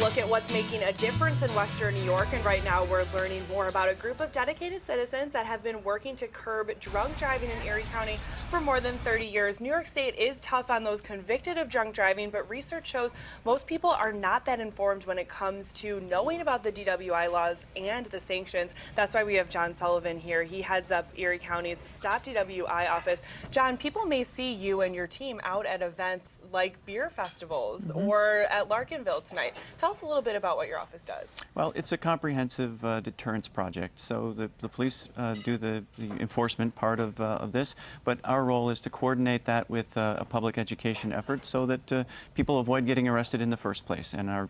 look at what's making a difference in Western New York, and right now we're learning more about a group of dedicated citizens that have been working to curb drunk driving in Erie County for more than 30 years. New York State is tough on those convicted of drunk driving, but research shows most people are not that informed when it comes to knowing about the DWI laws and the sanctions. That's why we have John Sullivan here. He heads up Erie County's Stop-DWI office. John, people may see you and your team out at events like beer festivals or at Larkinville tonight. Tell us a little bit about what your office does. Well, it's a comprehensive deterrence project. So the police do the enforcement part of this, but our role is to coordinate that with a public education effort so that people avoid getting arrested in the first place. And our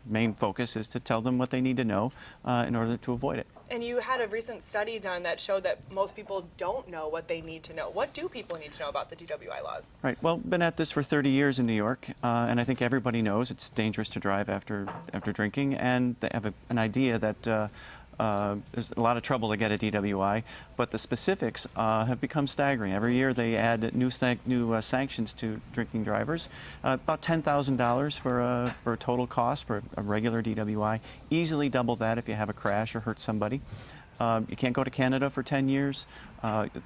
main focus is to tell them what they need to know in order to avoid it. And you had a recent study done that showed that most people don't know what they need to know. What do people need to know about the DWI laws? Right. Well, been at this for 30 years in New York, and I think everybody knows it's dangerous to drive after drinking, and they have an idea that there's a lot of trouble to get a DWI, but the specifics have become staggering. Every year they add new sanctions to drinking drivers. About $10,000 for a total cost for a regular DWI. Easily double that if you have a crash or hurt somebody. You can't go to Canada for 10 years.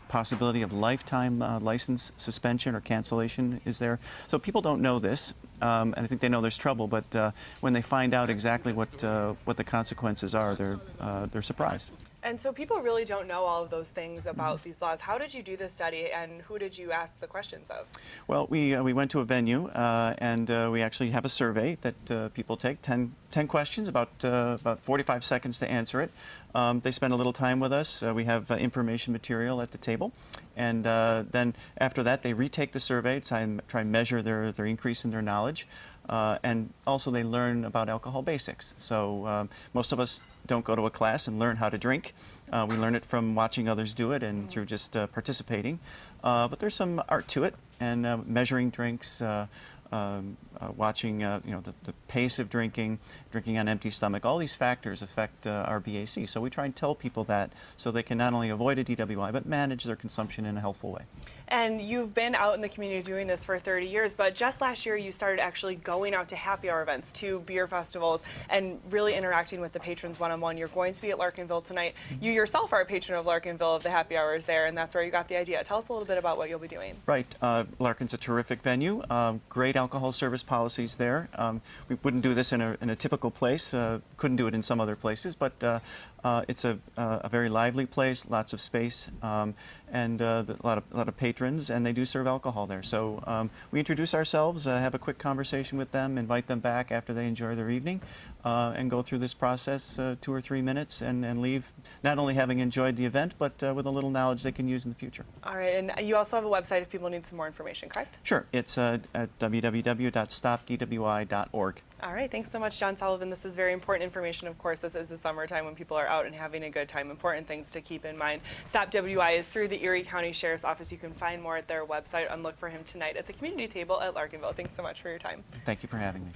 Possibility of lifetime license suspension or cancellation is there. So people don't know this, and I think they know there's trouble, but when they find out exactly what the consequences are, they're surprised. And so people really don't know all of those things about these laws. How did you do this study, and who did you ask the questions of? Well, we went to a venue, and we actually have a survey that people take, 10 questions, about 45 seconds to answer it. They spend a little time with us. We have information material at the table, and then after that they retake the survey, try and measure their increase in their knowledge, and also they learn about alcohol basics. So most of us don't go to a class and learn how to drink. We learn it from watching others do it and through just participating. But there's some art to it, and measuring drinks, watching the pace of drinking on empty stomach. All these factors affect our BAC. So we try and tell people that so they can not only avoid a DWI but manage their consumption in a helpful way. And you've been out in the community doing this for 30 years, but just last year you started actually going out to happy hour events, to beer festivals, and really interacting with the patrons one-on-one. You're going to be at Larkinville tonight. You yourself are a patron of Larkinville, of the happy hours there, and that's where you got the idea. Tell us a little bit about what you'll be doing. Right. Larkin's a terrific venue. Great alcohol service policies there. We wouldn't do this in a typical place. Couldn't do it in some other places, but it's a very lively place, lots of space, and a lot of patrons, and they do serve alcohol there. So we introduce ourselves, have a quick conversation with them, invite them back after they enjoy their evening, and go through this process 2 or 3 minutes and leave not only having enjoyed the event, but with a little knowledge they can use in the future. All right, and you also have a website if people need some more information, correct? Sure. It's at www.stopdwi.org. All right, thanks so much, John Sullivan. This is very important information. Of course, this is the summertime when people are out and having a good time. Important things to keep in mind. Stop-DWI is through the Erie County Sheriff's Office. You can find more at their website and look for him tonight at the community table at Larkinville. Thanks so much for your time. Thank you for having me.